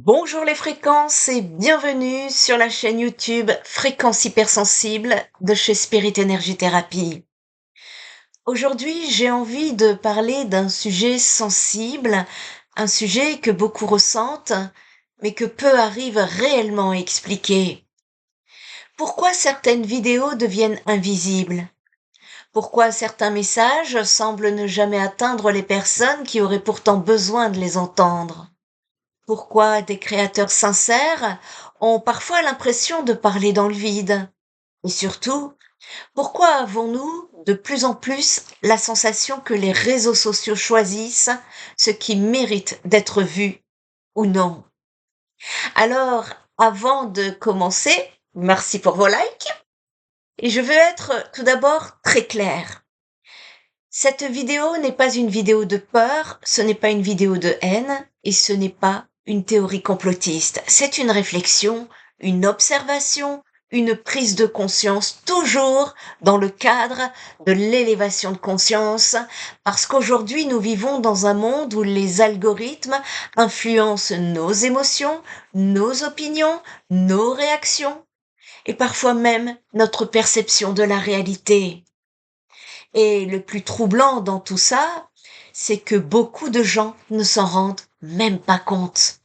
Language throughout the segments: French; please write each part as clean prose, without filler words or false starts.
Bonjour les fréquences et bienvenue sur la chaîne YouTube Fréquence hypersensible de chez Spirit Energy Therapy. Aujourd'hui, j'ai envie de parler d'un sujet sensible, un sujet que beaucoup ressentent, mais que peu arrivent réellement à expliquer. Pourquoi certaines vidéos deviennent invisibles? Pourquoi certains messages semblent ne jamais atteindre les personnes qui auraient pourtant besoin de les entendre? Pourquoi des créateurs sincères ont parfois l'impression de parler dans le vide? Et surtout, pourquoi avons-nous de plus en plus la sensation que les réseaux sociaux choisissent ce qui mérite d'être vu ou non? Alors, avant de commencer, merci pour vos likes et je veux être tout d'abord très claire. Cette vidéo n'est pas une vidéo de peur, ce n'est pas une vidéo de haine et ce n'est pas une théorie complotiste. C'est une réflexion, une observation, une prise de conscience, toujours dans le cadre de l'élévation de conscience, parce qu'aujourd'hui nous vivons dans un monde où les algorithmes influencent nos émotions, nos opinions, nos réactions et parfois même notre perception de la réalité. Et le plus troublant dans tout ça, c'est que beaucoup de gens ne s'en rendent même pas compte.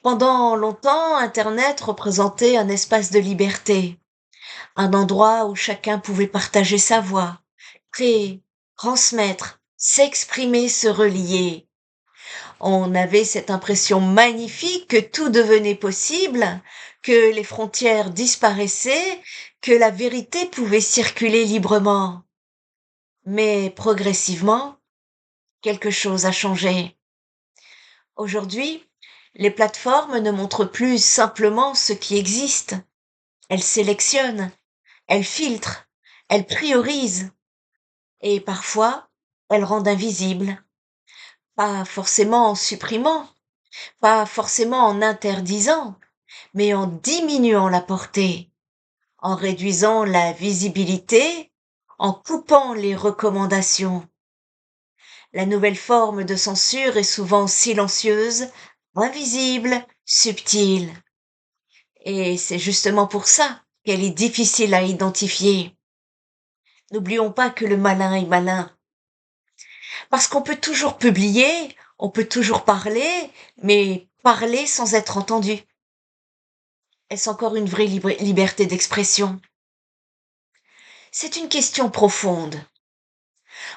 Pendant longtemps, Internet représentait un espace de liberté, un endroit où chacun pouvait partager sa voix, créer, transmettre, s'exprimer, se relier. On avait cette impression magnifique que tout devenait possible, que les frontières disparaissaient, que la vérité pouvait circuler librement. Mais progressivement, quelque chose a changé. Aujourd'hui, les plateformes ne montrent plus simplement ce qui existe. Elles sélectionnent, elles filtrent, elles priorisent et parfois elles rendent invisible. Pas forcément en supprimant, pas forcément en interdisant, mais en diminuant la portée, en réduisant la visibilité, en coupant les recommandations. La nouvelle forme de censure est souvent silencieuse, invisible, subtile. Et c'est justement pour ça qu'elle est difficile à identifier. N'oublions pas que le malin est malin. Parce qu'on peut toujours publier, on peut toujours parler, mais parler sans être entendu. Est-ce encore une vraie liberté d'expression? C'est une question profonde.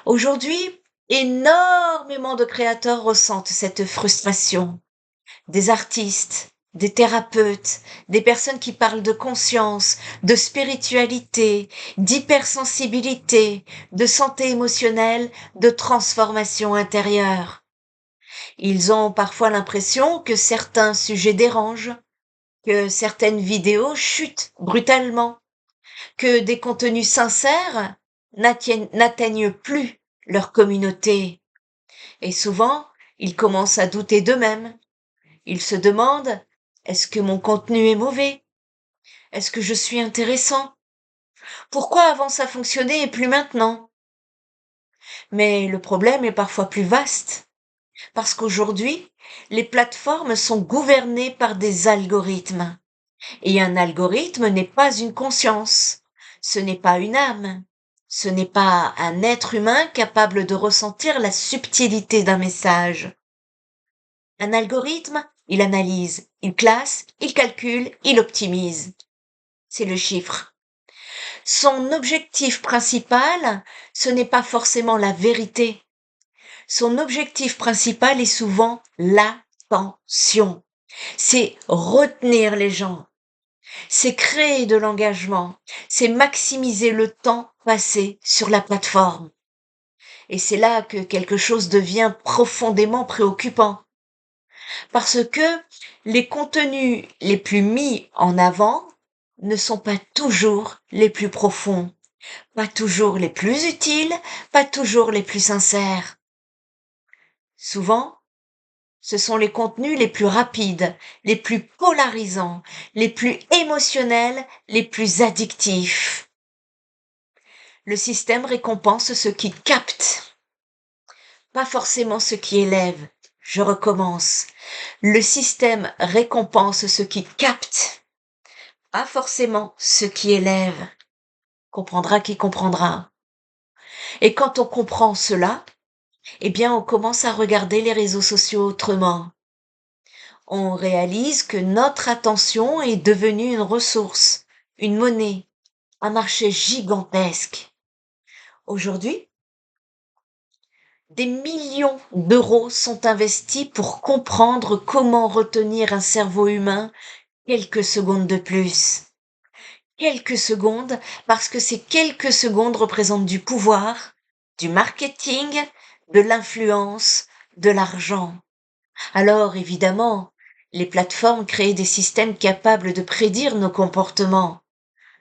Aujourd'hui, énormément de créateurs ressentent cette frustration. Des artistes, des thérapeutes, des personnes qui parlent de conscience, de spiritualité, d'hypersensibilité, de santé émotionnelle, de transformation intérieure. Ils ont parfois l'impression que certains sujets dérangent, que certaines vidéos chutent brutalement, que des contenus sincères n'atteignent plus leur communauté. Et souvent, ils commencent à douter d'eux-mêmes. Ils se demandent: est-ce que mon contenu est mauvais? Est-ce que je suis intéressant? Pourquoi avant ça fonctionnait et plus maintenant? Mais le problème est parfois plus vaste, parce qu'aujourd'hui, les plateformes sont gouvernées par des algorithmes. Et un algorithme n'est pas une conscience, ce n'est pas une âme, ce n'est pas un être humain capable de ressentir la subtilité d'un message. Un algorithme, il analyse, il classe, il calcule, il optimise. C'est le chiffre. Son objectif principal, ce n'est pas forcément la vérité. Son objectif principal est souvent l'attention. C'est retenir les gens. C'est créer de l'engagement. C'est maximiser le temps passé sur la plateforme. Et c'est là que quelque chose devient profondément préoccupant. Parce que les contenus les plus mis en avant ne sont pas toujours les plus profonds, pas toujours les plus utiles, pas toujours les plus sincères. Souvent, ce sont les contenus les plus rapides, les plus polarisants, les plus émotionnels, les plus addictifs. Le système récompense ce qui capte, pas forcément ce qui élève, Je recommence. Le système récompense ce qui capte, pas forcément ce qui élève. Comprendra qui comprendra. Et quand on comprend cela, eh bien, on commence à regarder les réseaux sociaux autrement. On réalise que notre attention est devenue une ressource, une monnaie, un marché gigantesque. Aujourd'hui, des millions d'euros sont investis pour comprendre comment retenir un cerveau humain quelques secondes de plus. Quelques secondes, parce que ces quelques secondes représentent du pouvoir, du marketing, de l'influence, de l'argent. Alors, évidemment, les plateformes créent des systèmes capables de prédire nos comportements,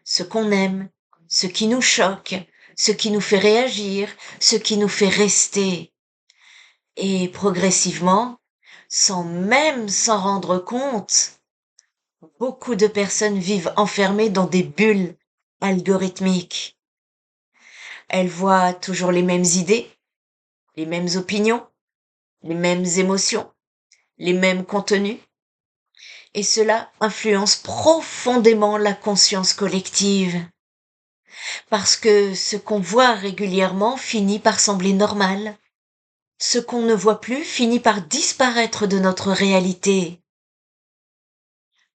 ce qu'on aime, ce qui nous choque, ce qui nous fait réagir, ce qui nous fait rester. Et progressivement, sans même s'en rendre compte, beaucoup de personnes vivent enfermées dans des bulles algorithmiques. Elles voient toujours les mêmes idées, les mêmes opinions, les mêmes émotions, les mêmes contenus, et cela influence profondément la conscience collective. Parce que ce qu'on voit régulièrement finit par sembler normal. Ce qu'on ne voit plus finit par disparaître de notre réalité.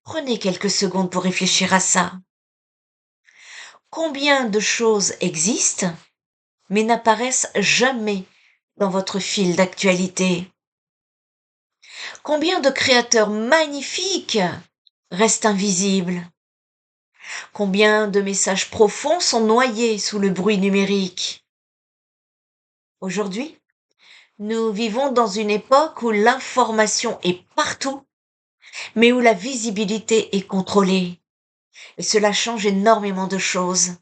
Prenez quelques secondes pour réfléchir à ça. Combien de choses existent, mais n'apparaissent jamais dans votre fil d'actualité? Combien de créateurs magnifiques restent invisibles? Combien de messages profonds sont noyés sous le bruit numérique? Aujourd'hui, nous vivons dans une époque où l'information est partout, mais où la visibilité est contrôlée. Et cela change énormément de choses,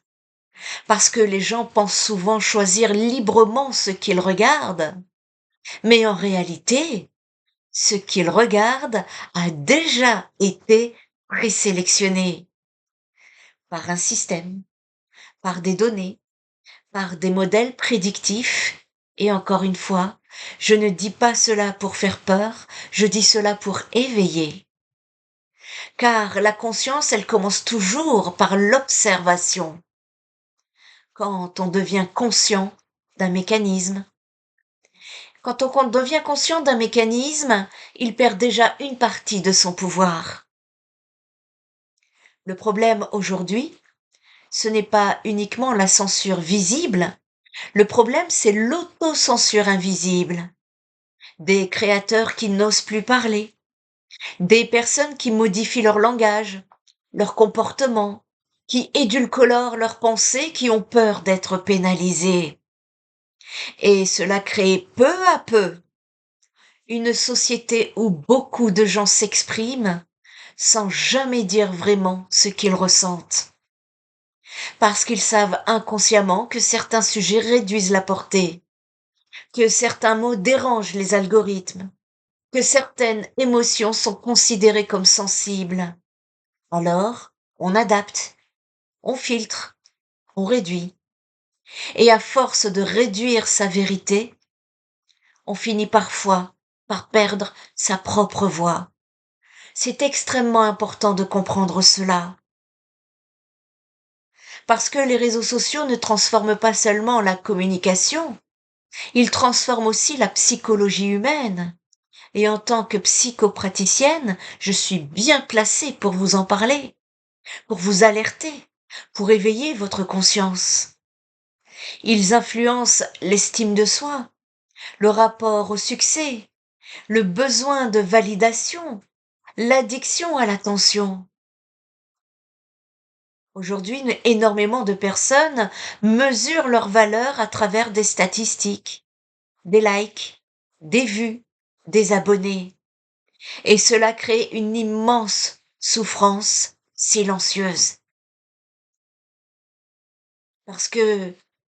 parce que les gens pensent souvent choisir librement ce qu'ils regardent, mais en réalité, ce qu'ils regardent a déjà été présélectionné par un système, par des données, par des modèles prédictifs. Et encore une fois, je ne dis pas cela pour faire peur, je dis cela pour éveiller. Car la conscience, elle commence toujours par l'observation. Quand on devient conscient d'un mécanisme, quand on devient conscient d'un mécanisme, il perd déjà une partie de son pouvoir. Le problème aujourd'hui, ce n'est pas uniquement la censure visible, le problème c'est l'autocensure invisible. Des créateurs qui n'osent plus parler, des personnes qui modifient leur langage, leur comportement, qui édulcorent leurs pensées, qui ont peur d'être pénalisées. Et cela crée peu à peu une société où beaucoup de gens s'expriment sans jamais dire vraiment ce qu'ils ressentent. Parce qu'ils savent inconsciemment que certains sujets réduisent la portée, que certains mots dérangent les algorithmes, que certaines émotions sont considérées comme sensibles. Alors, on adapte, on filtre, on réduit. Et à force de réduire sa vérité, on finit parfois par perdre sa propre voix. C'est extrêmement important de comprendre cela. Parce que les réseaux sociaux ne transforment pas seulement la communication, ils transforment aussi la psychologie humaine. Et en tant que psychopraticienne, je suis bien placée pour vous en parler, pour vous alerter, pour éveiller votre conscience. Ils influencent l'estime de soi, le rapport au succès, le besoin de validation, l'addiction à l'attention. Aujourd'hui, énormément de personnes mesurent leur valeur à travers des statistiques, des likes, des vues, des abonnés. Et cela crée une immense souffrance silencieuse. Parce que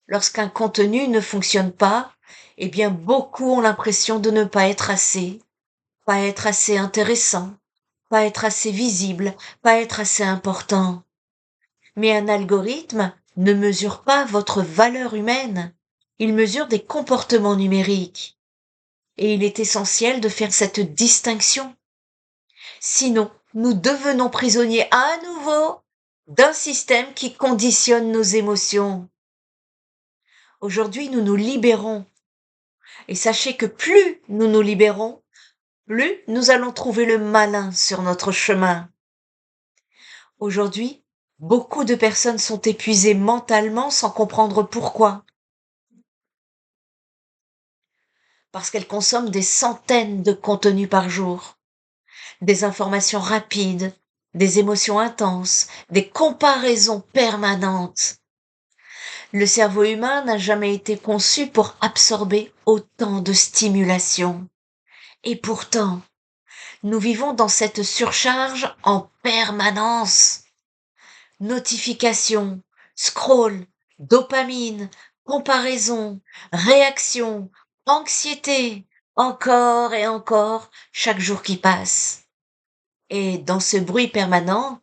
lorsqu'un contenu ne fonctionne pas, eh bien beaucoup ont l'impression de ne pas être assez intéressant, pas être assez visible, pas être assez important. Mais un algorithme ne mesure pas votre valeur humaine, il mesure des comportements numériques. Et il est essentiel de faire cette distinction. Sinon, nous devenons prisonniers à nouveau d'un système qui conditionne nos émotions. Aujourd'hui, nous nous libérons. Et sachez que plus nous nous libérons, plus nous allons trouver le malin sur notre chemin. Aujourd'hui, beaucoup de personnes sont épuisées mentalement sans comprendre pourquoi. Parce qu'elles consomment des centaines de contenus par jour, des informations rapides, des émotions intenses, des comparaisons permanentes. Le cerveau humain n'a jamais été conçu pour absorber autant de stimulation. Et pourtant, nous vivons dans cette surcharge en permanence. Notifications, scroll, dopamine, comparaison, réaction, anxiété, encore et encore, chaque jour qui passe. Et dans ce bruit permanent,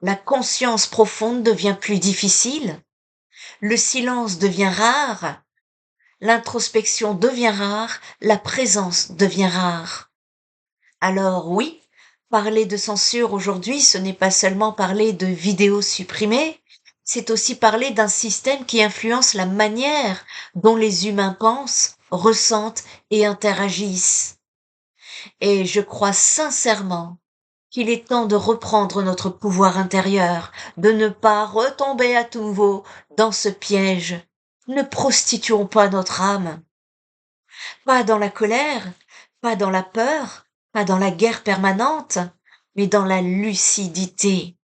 la conscience profonde devient plus difficile, le silence devient rare, l'introspection devient rare, la présence devient rare. Alors oui, parler de censure aujourd'hui, ce n'est pas seulement parler de vidéos supprimées, c'est aussi parler d'un système qui influence la manière dont les humains pensent, ressentent et interagissent. Et je crois sincèrement qu'il est temps de reprendre notre pouvoir intérieur, de ne pas retomber à nouveau dans ce piège. Ne prostituons pas notre âme. Pas dans la colère, pas dans la peur, pas dans la guerre permanente, mais dans la lucidité.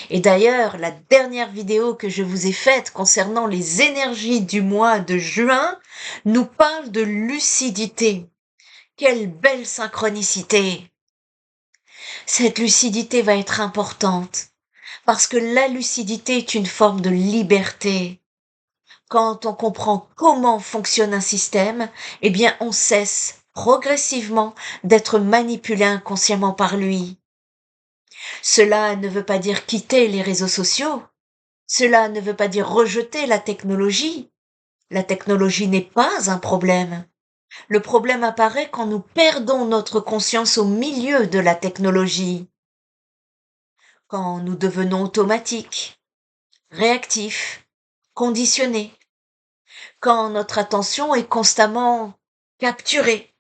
Et d'ailleurs, la dernière vidéo que je vous ai faite concernant les énergies du mois de juin nous parle de lucidité. Quelle belle synchronicité! Cette lucidité va être importante parce que la lucidité est une forme de liberté. Quand on comprend comment fonctionne un système, eh bien on cesse progressivement d'être manipulé inconsciemment par lui. Cela ne veut pas dire quitter les réseaux sociaux, cela ne veut pas dire rejeter la technologie. La technologie n'est pas un problème. Le problème apparaît quand nous perdons notre conscience au milieu de la technologie, quand nous devenons automatiques, réactifs, conditionnés, quand notre attention est constamment capturée.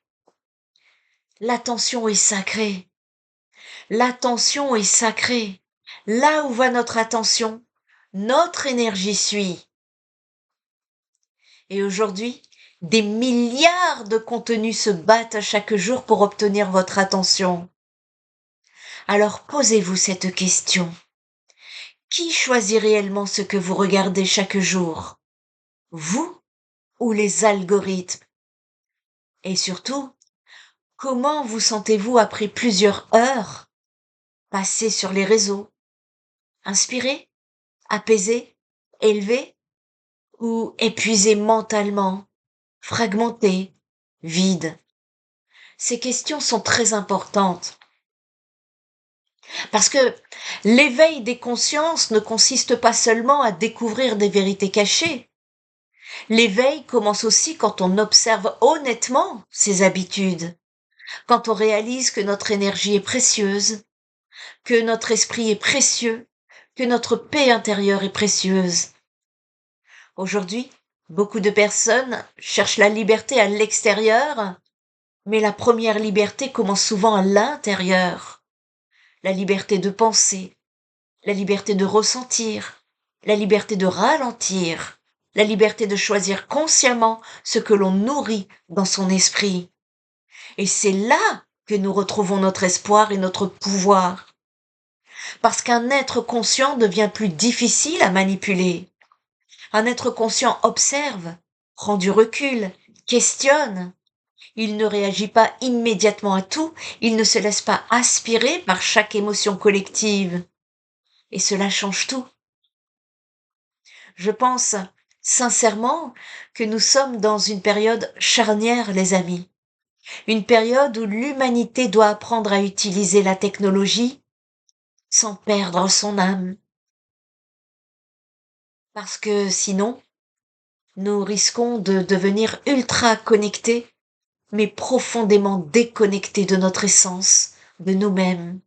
L'attention est sacrée. L'attention est sacrée. Là où va notre attention, notre énergie suit. Et aujourd'hui, des milliards de contenus se battent chaque jour pour obtenir votre attention. Alors posez-vous cette question. Qui choisit réellement ce que vous regardez chaque jour? Vous ou les algorithmes? Et surtout, comment vous sentez-vous après plusieurs heures passées sur les réseaux? Inspiré? Apaisé? Élevé? Ou épuisé mentalement? Fragmenté? Vide? Ces questions sont très importantes parce que l'éveil des consciences ne consiste pas seulement à découvrir des vérités cachées. L'éveil commence aussi quand on observe honnêtement ses habitudes, quand on réalise que notre énergie est précieuse, que notre esprit est précieux, que notre paix intérieure est précieuse. Aujourd'hui, beaucoup de personnes cherchent la liberté à l'extérieur, mais la première liberté commence souvent à l'intérieur. La liberté de penser, la liberté de ressentir, la liberté de ralentir, la liberté de choisir consciemment ce que l'on nourrit dans son esprit. Et c'est là que nous retrouvons notre espoir et notre pouvoir. Parce qu'un être conscient devient plus difficile à manipuler. Un être conscient observe, prend du recul, questionne. Il ne réagit pas immédiatement à tout, il ne se laisse pas aspirer par chaque émotion collective. Et cela change tout. Je pense sincèrement que nous sommes dans une période charnière, les amis. Une période où l'humanité doit apprendre à utiliser la technologie sans perdre son âme. Parce que sinon, nous risquons de devenir ultra connectés mais profondément déconnectés de notre essence, de nous-mêmes,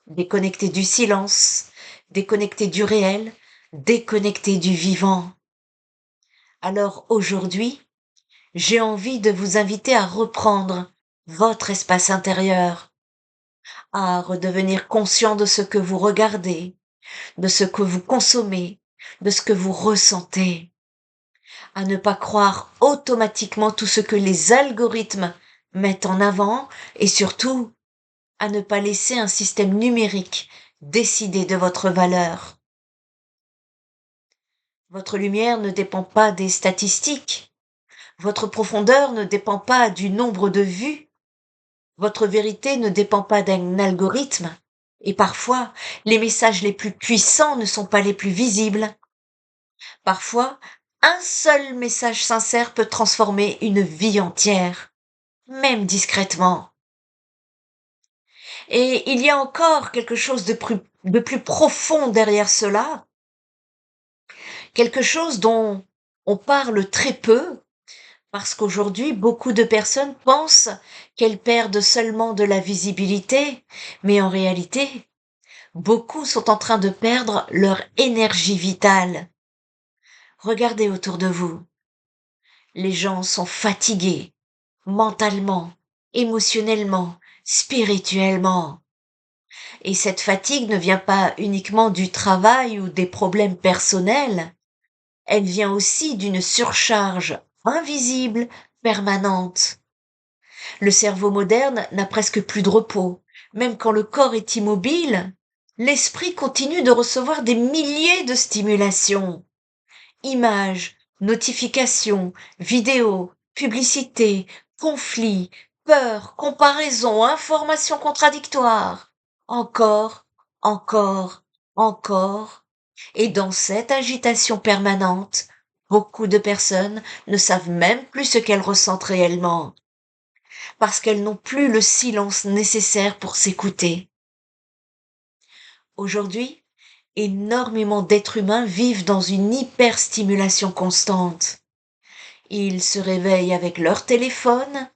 déconnectés du silence, déconnectés du réel, déconnectés du vivant. Alors aujourd'hui, j'ai envie de vous inviter à reprendre votre espace intérieur, à redevenir conscient de ce que vous regardez, de ce que vous consommez, de ce que vous ressentez, à ne pas croire automatiquement tout ce que les algorithmes mettent en avant et surtout à ne pas laisser un système numérique décider de votre valeur. Votre lumière ne dépend pas des statistiques, votre profondeur ne dépend pas du nombre de vues, votre vérité ne dépend pas d'un algorithme, et parfois les messages les plus puissants ne sont pas les plus visibles. Parfois, un seul message sincère peut transformer une vie entière, même discrètement. Et il y a encore quelque chose de plus profond derrière cela, quelque chose dont on parle très peu, parce qu'aujourd'hui, beaucoup de personnes pensent qu'elles perdent seulement de la visibilité, mais en réalité, beaucoup sont en train de perdre leur énergie vitale. Regardez autour de vous. Les gens sont fatigués, mentalement, émotionnellement, spirituellement. Et cette fatigue ne vient pas uniquement du travail ou des problèmes personnels, elle vient aussi d'une surcharge invisible, permanente. Le cerveau moderne n'a presque plus de repos. Même quand le corps est immobile, l'esprit continue de recevoir des milliers de stimulations. Images, notifications, vidéos, publicités, conflits, peurs, comparaisons, informations contradictoires. Encore, encore, encore. Et dans cette agitation permanente, beaucoup de personnes ne savent même plus ce qu'elles ressentent réellement, parce qu'elles n'ont plus le silence nécessaire pour s'écouter. Aujourd'hui, énormément d'êtres humains vivent dans une hyperstimulation constante. Ils se réveillent avec leur téléphone,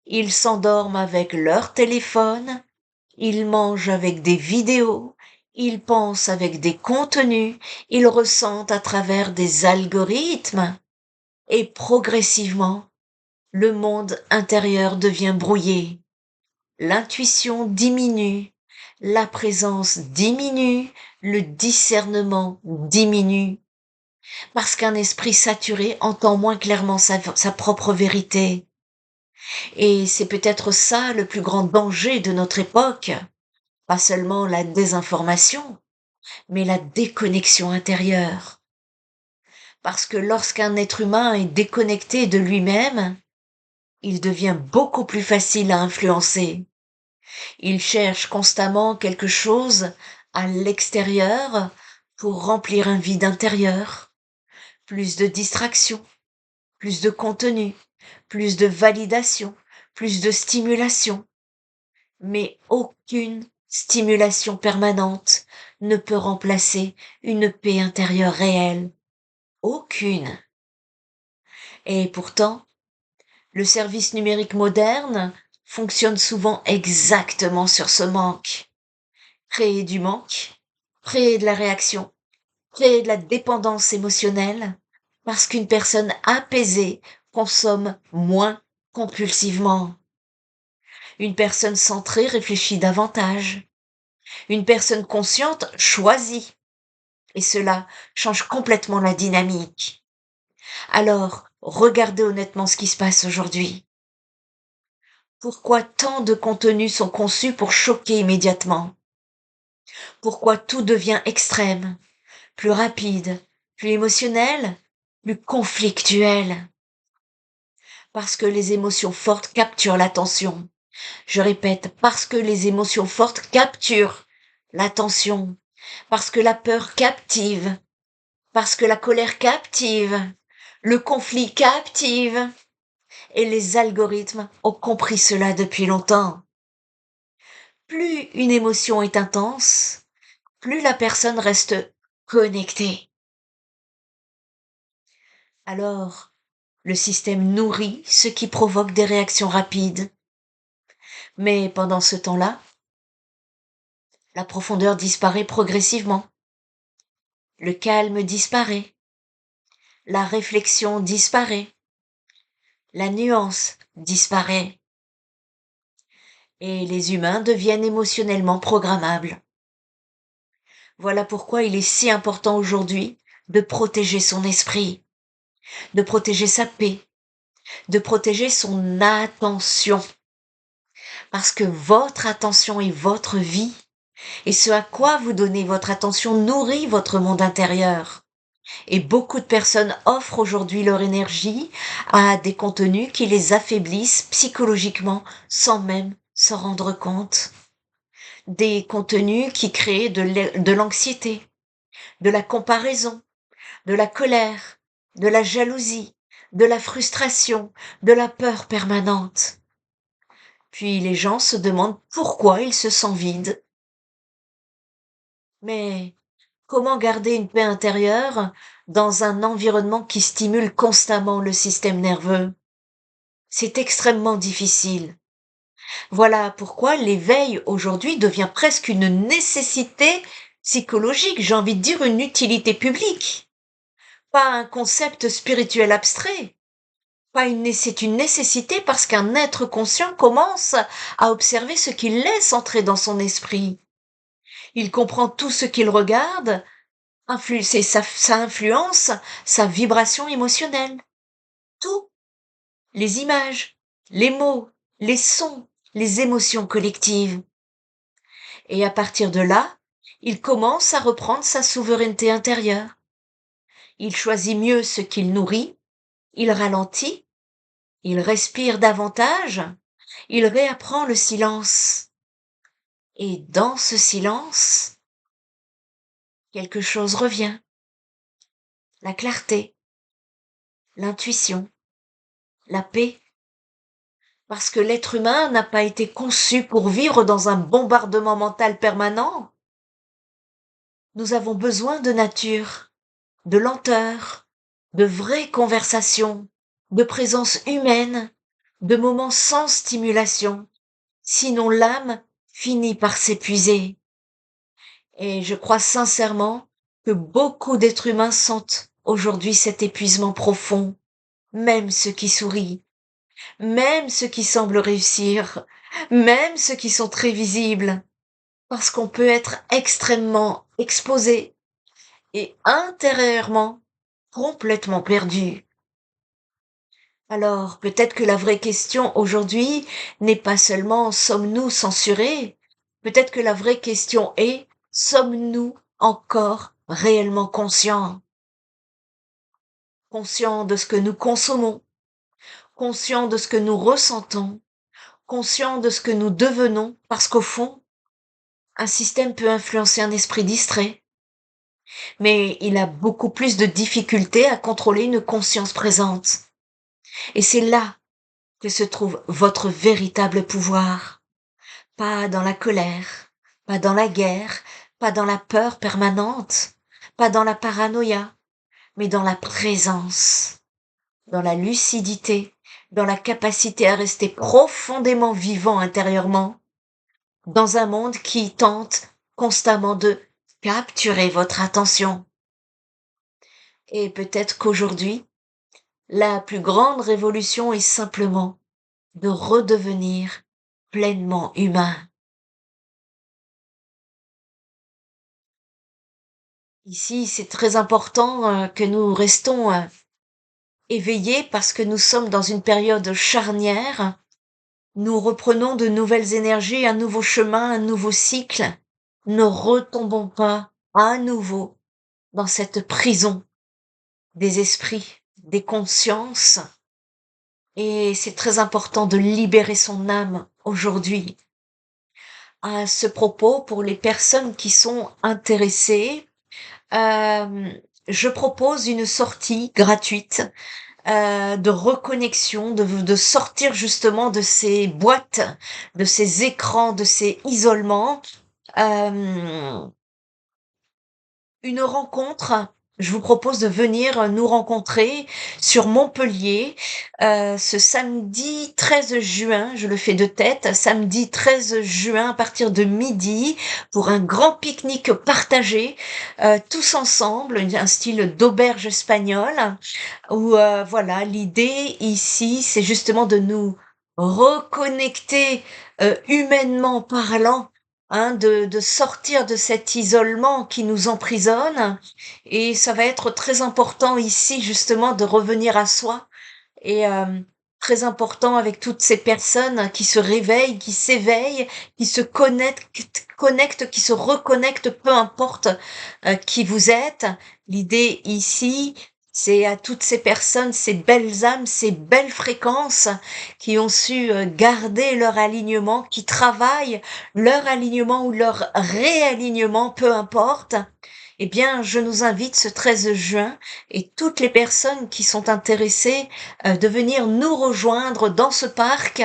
ils s'endorment avec leur téléphone, ils mangent avec des vidéos, ils pensent avec des contenus, ils ressentent à travers des algorithmes. Et progressivement, le monde intérieur devient brouillé. L'intuition diminue, la présence diminue, le discernement diminue, parce qu'un esprit saturé entend moins clairement sa propre vérité. Et c'est peut-être ça le plus grand danger de notre époque, pas seulement la désinformation, mais la déconnexion intérieure. Parce que lorsqu'un être humain est déconnecté de lui-même, il devient beaucoup plus facile à influencer. Il cherche constamment quelque chose à l'extérieur pour remplir un vide intérieur. Plus de distractions, plus de contenu, plus de validation, plus de stimulation. Mais aucune stimulation permanente ne peut remplacer une paix intérieure réelle. Aucune. Et pourtant, le service numérique moderne fonctionne souvent exactement sur ce manque. Créer du manque, créer de la réaction, créer de la dépendance émotionnelle, parce qu'une personne apaisée consomme moins compulsivement. Une personne centrée réfléchit davantage. Une personne consciente choisit. Et cela change complètement la dynamique. Alors, regardez honnêtement ce qui se passe aujourd'hui. Pourquoi tant de contenus sont conçus pour choquer immédiatement? Pourquoi tout devient extrême, plus rapide, plus émotionnel, plus conflictuel? Parce que les émotions fortes capturent l'attention. Je répète, parce que les émotions fortes capturent l'attention. Parce que la peur captive. Parce que la colère captive. Le conflit captive. Et les algorithmes ont compris cela depuis longtemps. Plus une émotion est intense, plus la personne reste connectée. Alors, Le système nourrit ce qui provoque des réactions rapides. Mais pendant ce temps-là, la profondeur disparaît progressivement. Le calme disparaît. La réflexion disparaît. La nuance disparaît. Et les humains deviennent émotionnellement programmables. Voilà pourquoi il est si important aujourd'hui de protéger son esprit, de protéger sa paix, de protéger son attention. Parce que votre attention est votre vie, et ce à quoi vous donnez votre attention nourrit votre monde intérieur. Et beaucoup de personnes offrent aujourd'hui leur énergie à des contenus qui les affaiblissent psychologiquement sans même s'en rendre compte. Des contenus qui créent de l'anxiété, de la comparaison, de la colère, de la jalousie, de la frustration, de la peur permanente. Puis les gens se demandent pourquoi ils se sentent vides. Mais comment garder une paix intérieure dans un environnement qui stimule constamment le système nerveux? C'est extrêmement difficile. Voilà pourquoi l'éveil aujourd'hui devient presque une nécessité psychologique, j'ai envie de dire une utilité publique, pas un concept spirituel abstrait. C'est une nécessité parce qu'un être conscient commence à observer ce qu'il laisse entrer dans son esprit. Il comprend tout ce qu'il regarde, ça influence sa vibration émotionnelle. Tout. Les images, les mots, les sons, les émotions collectives. Et à partir de là, il commence à reprendre sa souveraineté intérieure. Il choisit mieux ce qu'il nourrit, il ralentit, il respire davantage, il réapprend le silence. Et dans ce silence, quelque chose revient. La clarté, l'intuition, la paix. Parce que l'être humain n'a pas été conçu pour vivre dans un bombardement mental permanent. Nous avons besoin de nature, de lenteur, de vraies conversations, de présence humaine, de moments sans stimulation. Sinon l'âme finit par s'épuiser. Et je crois sincèrement que beaucoup d'êtres humains sentent aujourd'hui cet épuisement profond, même ceux qui sourient, même ceux qui semblent réussir, même ceux qui sont très visibles, parce qu'on peut être extrêmement exposé et intérieurement complètement perdu. Alors, peut-être que la vraie question aujourd'hui n'est pas seulement sommes-nous censurés? Peut-être que la vraie question est sommes-nous encore réellement conscients? Conscients de ce que nous consommons, conscients de ce que nous ressentons, conscients de ce que nous devenons, parce qu'au fond, un système peut influencer un esprit distrait, mais il a beaucoup plus de difficultés à contrôler une conscience présente. Et c'est là que se trouve votre véritable pouvoir. Pas dans la colère, pas dans la guerre, pas dans la peur permanente, pas dans la paranoïa, mais dans la présence, dans la lucidité, dans la capacité à rester profondément vivant intérieurement, dans un monde qui tente constamment de capturer votre attention. Et peut-être qu'aujourd'hui, la plus grande révolution est simplement de redevenir pleinement humain. Ici, c'est très important que nous restons éveillés parce que nous sommes dans une période charnière. Nous reprenons de nouvelles énergies, un nouveau chemin, un nouveau cycle. Ne retombons pas à nouveau dans cette prison des esprits, des consciences. Et c'est très important de libérer son âme aujourd'hui. À ce propos, pour les personnes qui sont intéressées, euh, je propose une sortie gratuite de reconnexion, de sortir justement de ces boîtes, de ces écrans, de ces isolements. Euh, une rencontre je vous propose de venir nous rencontrer sur Montpellier ce samedi 13 juin. Je le fais de tête, samedi 13 juin à partir de midi pour un grand pique-nique partagé, tous ensemble, un style d'auberge espagnole où voilà, l'idée ici, c'est justement de nous reconnecter humainement parlant, hein, de sortir de cet isolement qui nous emprisonne. Et ça va être très important ici justement de revenir à soi et très important avec toutes ces personnes qui se réveillent, qui s'éveillent, qui se connectent, qui se reconnectent, peu importe qui vous êtes. L'idée ici, c'est à toutes ces personnes, ces belles âmes, ces belles fréquences qui ont su garder leur alignement, qui travaillent leur alignement ou leur réalignement, peu importe. Eh bien, je nous invite ce 13 juin et toutes les personnes qui sont intéressées de venir nous rejoindre dans ce parc.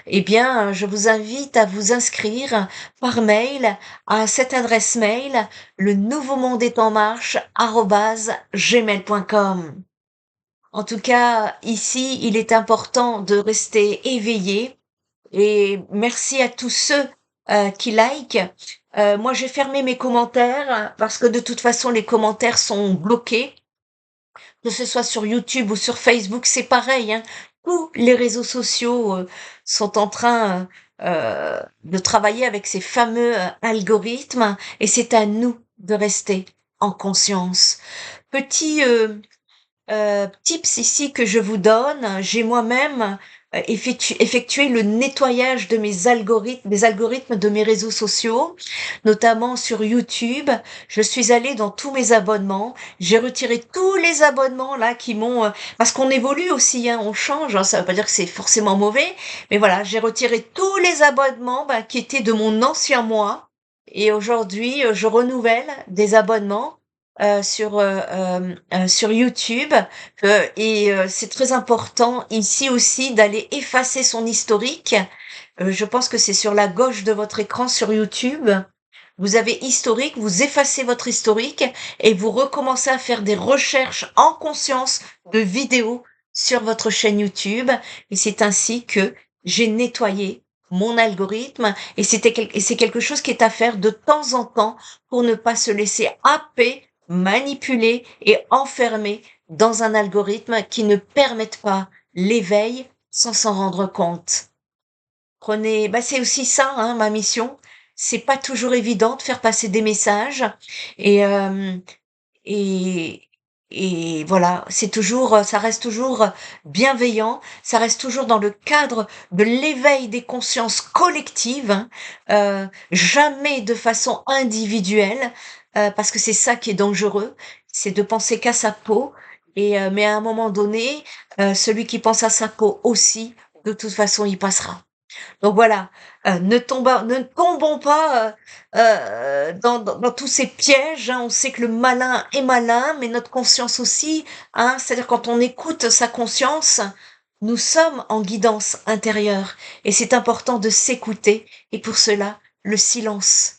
Eh bien, je vous invite à vous inscrire par mail à cette adresse mail, le nouveau monde est en marche @gmail.com. En tout cas, ici, il est important de rester éveillé et merci à tous ceux qui like. Moi, j'ai fermé mes commentaires parce que de toute façon, les commentaires sont bloqués, que ce soit sur YouTube ou sur Facebook, c'est pareil, hein. Tous les réseaux sociaux sont en train de travailler avec ces fameux algorithmes et c'est à nous de rester en conscience. Petit tips ici que je vous donne, j'ai moi-même effectué le nettoyage de mes algorithmes, des algorithmes de mes réseaux sociaux, notamment sur YouTube. Je suis allée dans tous mes abonnements, j'ai retiré tous les abonnements là qui m'ont, parce qu'on évolue aussi, hein, on change, hein, ça veut pas dire que c'est forcément mauvais, mais voilà, j'ai retiré tous les abonnements qui étaient de mon ancien moi. Et aujourd'hui, je renouvelle des abonnements sur YouTube et c'est très important ici aussi d'aller effacer son historique. Je pense que c'est sur la gauche de votre écran sur YouTube. Vous avez historique, vous effacez votre historique et vous recommencez à faire des recherches en conscience de vidéos sur votre chaîne YouTube. Et c'est ainsi que j'ai nettoyé mon algorithme et c'est quelque chose qui est à faire de temps en temps pour ne pas se laisser happer, manipuler et enfermer dans un algorithme qui ne permette pas l'éveil sans s'en rendre compte. Prenez, c'est aussi ça, hein, ma mission. C'est pas toujours évident de faire passer des messages et et voilà, c'est toujours, ça reste toujours bienveillant, ça reste toujours dans le cadre de l'éveil des consciences collectives, hein, jamais de façon individuelle, parce que c'est ça qui est dangereux, c'est de penser qu'à sa peau et mais à un moment donné, celui qui pense à sa peau aussi, de toute façon, il passera. Donc voilà, ne tombons pas dans tous ces pièges, hein. On sait que le malin est malin, mais notre conscience aussi, hein. C'est-à-dire quand on écoute sa conscience, nous sommes en guidance intérieure et c'est important de s'écouter. Et pour cela, le silence,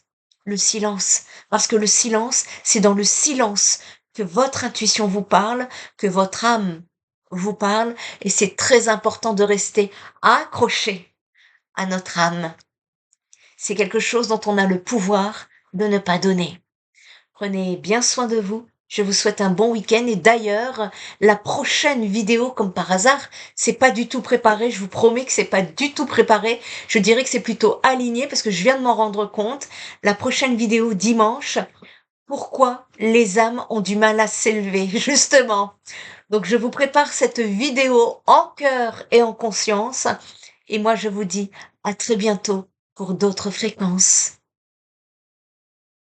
parce que le silence, c'est dans le silence que votre intuition vous parle, que votre âme vous parle, et c'est très important de rester accroché à notre âme. C'est quelque chose dont on a le pouvoir de ne pas donner. Prenez bien soin de vous. Je vous souhaite un bon week-end et d'ailleurs, la prochaine vidéo, comme par hasard, c'est pas du tout préparé. Je vous promets que c'est pas du tout préparé. Je dirais que c'est plutôt aligné parce que je viens de m'en rendre compte. La prochaine vidéo dimanche. Pourquoi les âmes ont du mal à s'élever, justement. Donc je vous prépare cette vidéo en cœur et en conscience. Et moi je vous dis à très bientôt pour d'autres fréquences.